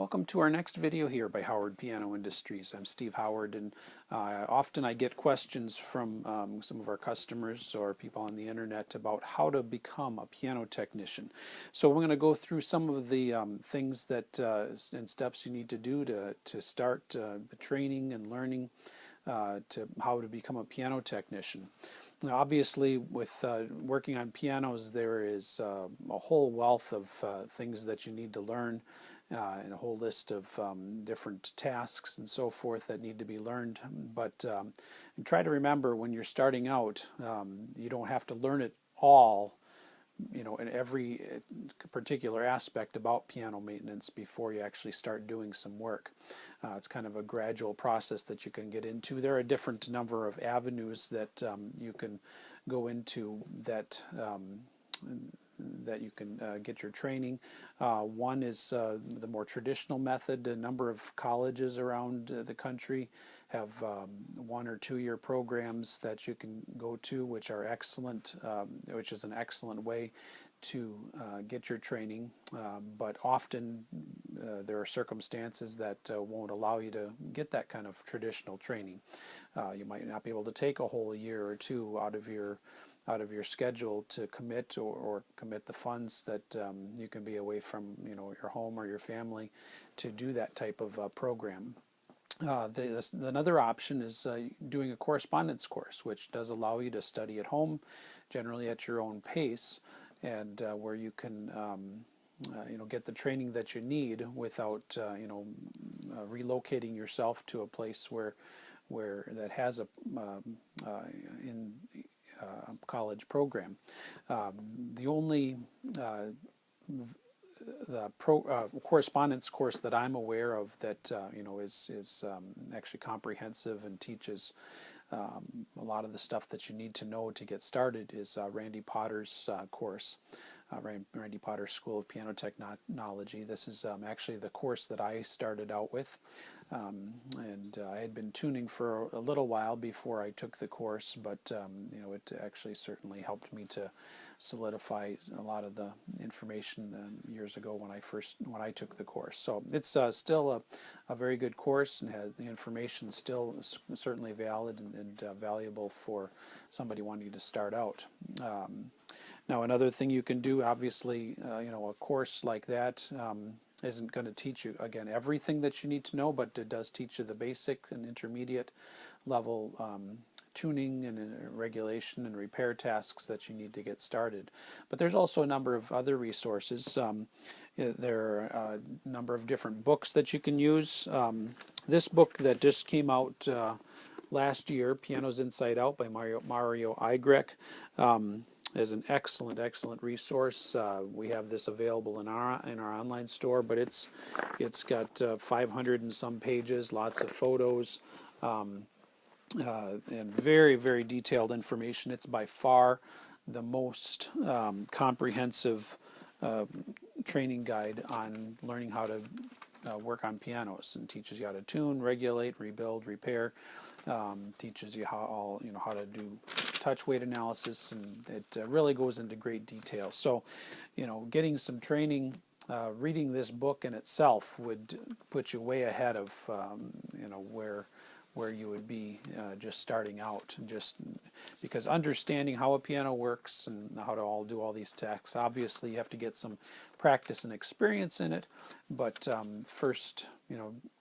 Welcome to our next video here by Howard Piano Industries. I'm Steve Howard, and often I get questions from some of our customers or people on the internet about how to become a piano technician. So we're going to go through some of the things that and steps you need to do to start the training and learning to how to become a piano technician. Now, obviously, with working on pianos, there is a whole wealth of things that you need to learn, and a whole list of different tasks and so forth that need to be learned. But try to remember, when you're starting out, you don't have to learn it all, in every particular aspect about piano maintenance before you actually start doing some work. It's kind of a gradual process that you can get into. There are a different number of avenues that you can go into that you can get your training. One is the more traditional method. A number of colleges around the country have 1 or 2 year programs that you can go to, which are excellent, which is an excellent way to get your training, but often there are circumstances that won't allow you to get that kind of traditional training. You might not be able to take a whole year or two out of your schedule to commit or commit the funds that you can be away from your home or your family to do that type of program. Another option is doing a correspondence course, which does allow you to study at home, generally at your own pace, and where you can get the training that you need without relocating yourself to a place where that has a college program. The only correspondence course that I'm aware of that is actually comprehensive and teaches a lot of the stuff that you need to know to get started is Randy Potter's course, Randy Potter's School of Piano Technology. This is actually the course that I started out with, and I had been tuning for a little while before I took the course, but it actually certainly helped me to solidify a lot of the information years ago when I took the course. So it's still a very good course, and the information still is certainly valid and valuable for somebody wanting to start out. Now, another thing you can do, obviously, a course like that isn't going to teach you, again, everything that you need to know, but it does teach you the basic and intermediate level tuning and regulation and repair tasks that you need to get started. But there's also a number of other resources. There are a number of different books that you can use. This book that just came out last year, Pianos Inside Out by Mario Igrek, is an excellent resource. We have this available in our online store, but it's got 500 and some pages, lots of photos, and very detailed information. It's by far the most comprehensive training guide on learning how to work on pianos, and teaches you how to tune, regulate, rebuild, repair. Teaches you how to do touch weight analysis, and it really goes into great detail. So, getting some training, reading this book in itself would put you way ahead of where you would be just starting out, just because understanding how a piano works and how to do all these tasks, obviously you have to get some practice and experience in it, but first,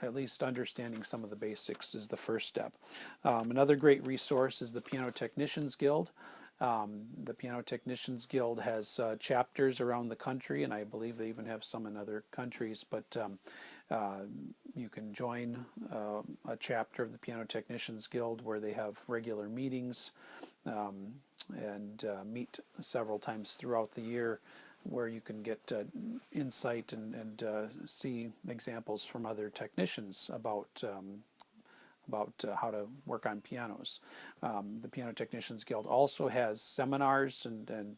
at least understanding some of the basics is the first step. Another great resource is the Piano Technicians Guild. The Piano Technicians Guild has chapters around the country, and I believe they even have some in other countries, but you can join a chapter of the Piano Technicians Guild where they have regular meetings and meet several times throughout the year, where you can get insight and see examples from other technicians about how to work on pianos. The Piano Technicians Guild also has seminars and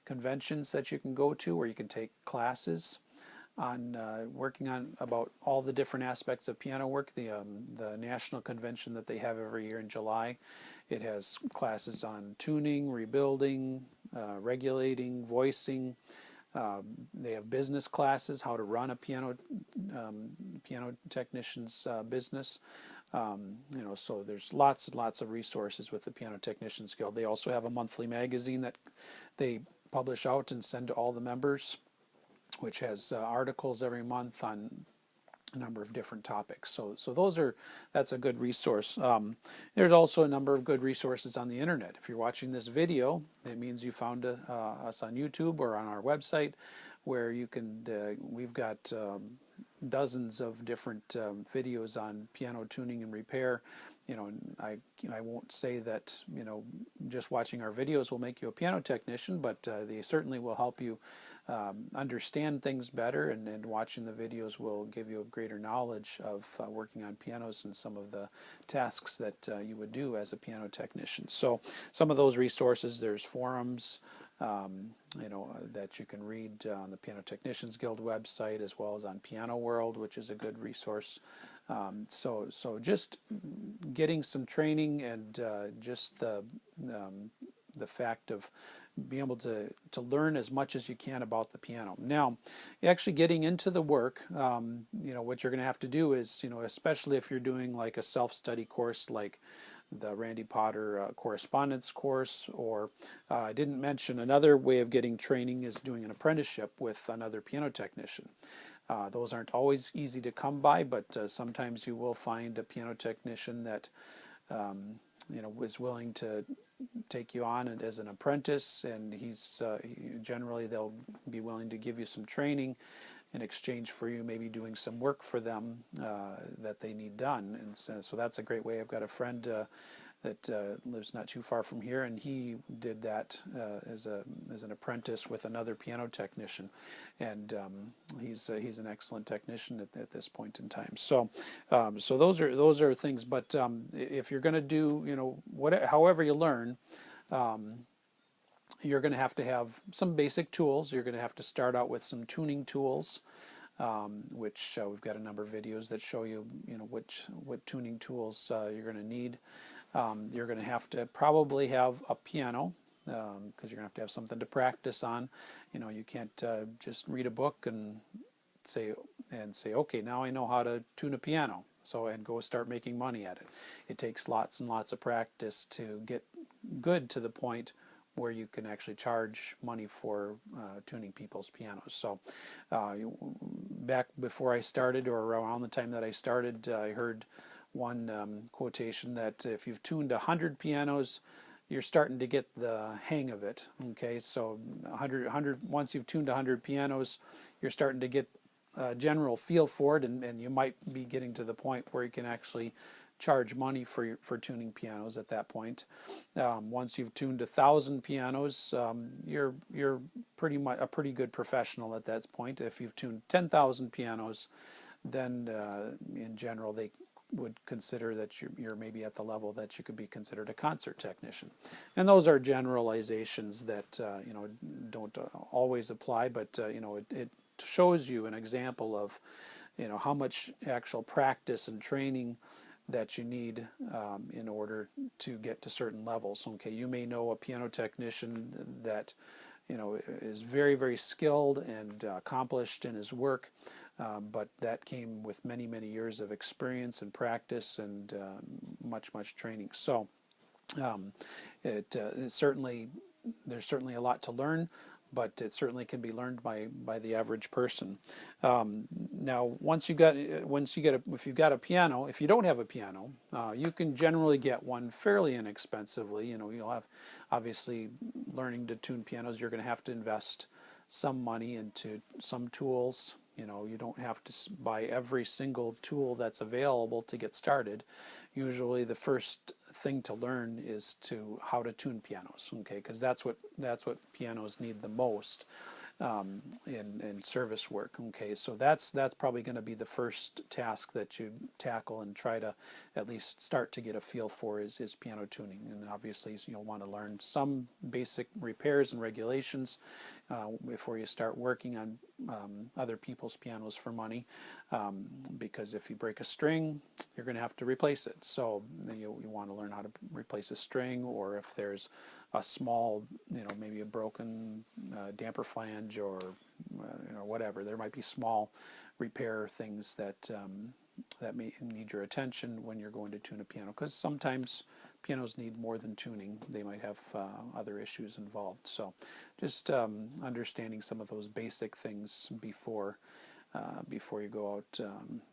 conventions that you can go to, where you can take classes on working on about all the different aspects of piano work. The national convention that they have every year in July, it has classes on tuning, rebuilding, regulating, voicing, They have business classes, how to run a piano technician's business. So there's lots and lots of resources with the Piano Technicians Guild. They also have a monthly magazine that they publish out and send to all the members, which has articles every month on a number of different topics. So that's a good resource. There's also a number of good resources on the internet. If you're watching this video, it means you found us on YouTube or on our website, where you can. We've got dozens of different videos on piano tuning and repair. I won't say that just watching our videos will make you a piano technician, but they certainly will help you understand things better, and watching the videos will give you a greater knowledge of working on pianos and some of the tasks that you would do as a piano technician. So some of those resources, there's forums that you can read on the Piano Technicians Guild website, as well as on Piano World, which is a good resource. So just getting some training, and just the fact of being able to learn as much as you can about the piano. Now, actually getting into the work, what you're going to have to do is, especially if you're doing like a self-study course like the Randy Potter correspondence course, or I didn't mention another way of getting training is doing an apprenticeship with another piano technician. Those aren't always easy to come by, but sometimes you will find a piano technician that is willing to take you on as an apprentice, and generally they'll be willing to give you some training in exchange for you maybe doing some work for them that they need done. And so that's a great way. I've got a friend that lives not too far from here, and he did that as an apprentice with another piano technician, and he's an excellent technician at this point in time. So those are things. But if you're going to do however you learn, you're going to have some basic tools. You're going to have to start out with some tuning tools, which we've got a number of videos that show you, what tuning tools you're going to need. You're going to have to probably have a piano, because you're going to have something to practice on. You can't just read a book and say, okay, now I know how to tune a piano, and go start making money at it. It takes lots and lots of practice to get good to the point where you can actually charge money for tuning people's pianos. So back before I started, or around the time that I started, I heard one quotation that if you've tuned 100 pianos, you're starting to get the hang of it. Okay, so 100 once you've tuned 100 pianos, you're starting to get a general feel for it, and you might be getting to the point where you can actually charge money for tuning pianos at that point. Once you've tuned 1,000 pianos, you're pretty much a pretty good professional at that point. If you've tuned 10,000 pianos, then in general they would consider that you're maybe at the level that you could be considered a concert technician. And those are generalizations that don't always apply, but it shows you an example of how much actual practice and training that you need in order to get to certain levels. Okay, you may know a piano technician that is very, very skilled and accomplished in his work, but that came with many, many years of experience and practice and much training. So there's certainly a lot to learn, but it certainly can be learned by the average person. Now, if you've got a piano, if you don't have a piano, you can generally get one fairly inexpensively. You'll have, obviously, learning to tune pianos, you're going to have to invest some money into some tools. You don't have to buy every single tool that's available to get started. Usually the first thing to learn is how to tune pianos, okay? Because that's what pianos need the most in service work, okay? So that's probably going to be the first task that you tackle and try to at least start to get a feel for is piano tuning. And obviously you'll want to learn some basic repairs and regulations, before you start working on other people's pianos for money, because if you break a string, you're going to have to replace it. So you want to learn how to replace a string, or if there's a small, maybe a broken damper flange, or whatever. There might be small repair things that may need your attention when you're going to tune a piano, because sometimes pianos need more than tuning. They might have other issues involved. So just understanding some of those basic things before you go out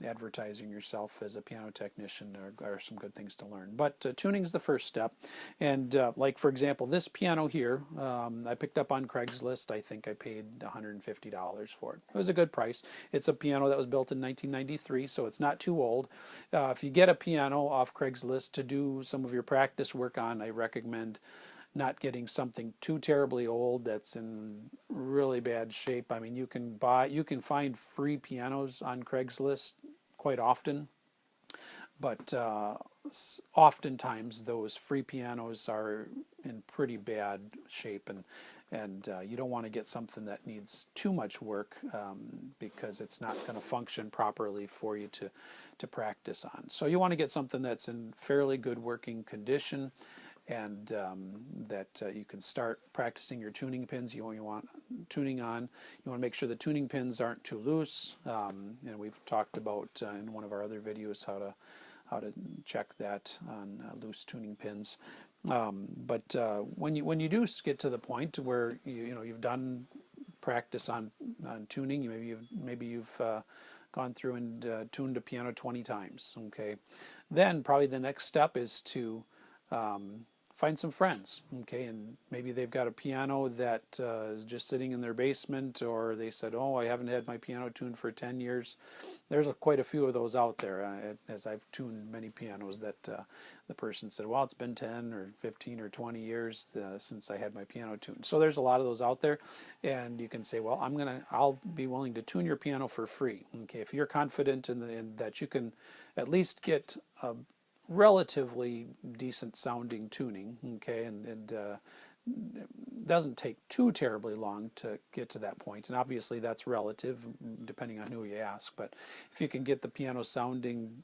advertising yourself as a piano technician are some good things to learn. But tuning is the first step. And like, for example, this piano here, I picked up on Craigslist. I think I paid $150 for it. It was a good price. It's a piano that was built in 1993, so it's not too old. If you get a piano off Craigslist to do some of your practice work on, I recommend not getting something too terribly old that's in really bad shape. I mean, you can find free pianos on Craigslist quite often, but oftentimes those free pianos are in pretty bad shape, and you don't want to get something that needs too much work, because it's not going to function properly for you to practice on. So you want to get something that's in fairly good working condition, and that you can start practicing your tuning pins. You want tuning on. You want to make sure the tuning pins aren't too loose, and we've talked about in one of our other videos how to check that on loose tuning pins. But when you do get to the point where you've done practice on tuning, maybe you've gone through and tuned a piano 20 times. Okay, then probably the next step is to find some friends, okay, and maybe they've got a piano that is just sitting in their basement, or they said, oh, I haven't had my piano tuned for 10 years. There's quite a few of those out there, as I've tuned many pianos that the person said, well, it's been 10 or 15 or 20 years since I had my piano tuned. So there's a lot of those out there, and you can say, well, I'll be willing to tune your piano for free. Okay, if you're confident in that you can at least get a relatively decent sounding tuning, okay, and it doesn't take too terribly long to get to that point, and obviously that's relative depending on who you ask, but if you can get the piano sounding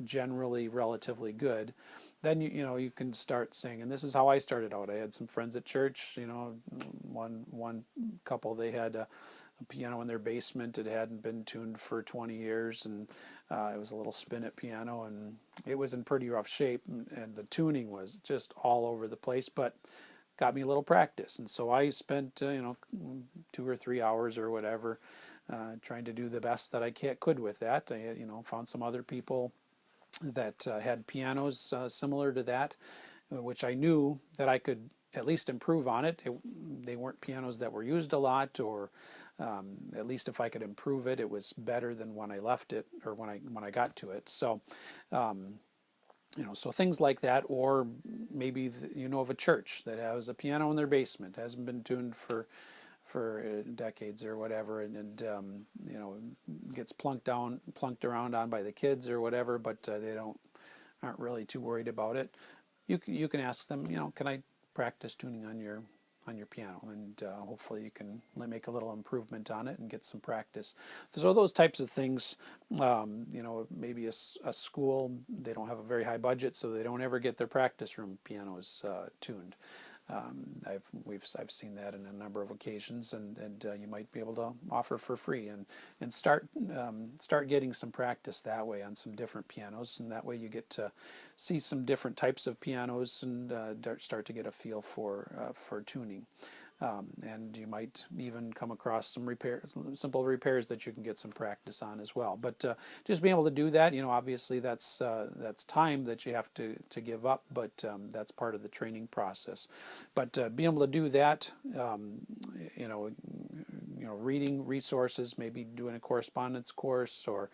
generally relatively good, then you can start saying, and this is how I started out. I had some friends at church, one couple, they had a piano in their basement. It hadn't been tuned for 20 years, and it was a little spinet piano, and it was in pretty rough shape, and the tuning was just all over the place, but got me a little practice. And so I spent 2 or 3 hours or whatever trying to do the best that I could with that. I found some other people that had pianos similar to that, which I knew that I could at least improve on it. They weren't pianos that were used a lot, or at least if I could improve it, it was better than when I left it, or when I got to it. So so things like that, or maybe of a church that has a piano in their basement, hasn't been tuned for decades or whatever, and gets plunked around on by the kids or whatever, but they aren't really too worried about it. You can ask them, can I practice tuning on your piano, and hopefully you can make a little improvement on it and get some practice. So those types of things, maybe a school, they don't have a very high budget, so they don't ever get their practice room pianos tuned. I've seen that in a number of occasions, and you might be able to offer for free and start getting some practice that way on some different pianos, and that way you get to see some different types of pianos and start to get a feel for tuning. And you might even come across some simple repairs that you can get some practice on as well. But just being able to do that, obviously that's time that you have to give up, but that's part of the training process. But being able to do that, reading resources, maybe doing a correspondence course, or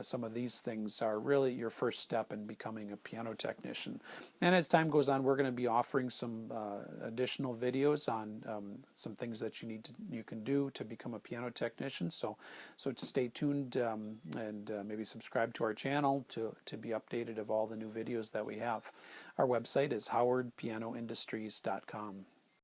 some of these things are really your first step in becoming a piano technician. And as time goes on, we're going to be offering some additional videos on some things that you can do to become a piano technician. So stay tuned, and maybe subscribe to our channel to be updated of all the new videos that we have. Our website is howardpianoindustries.com.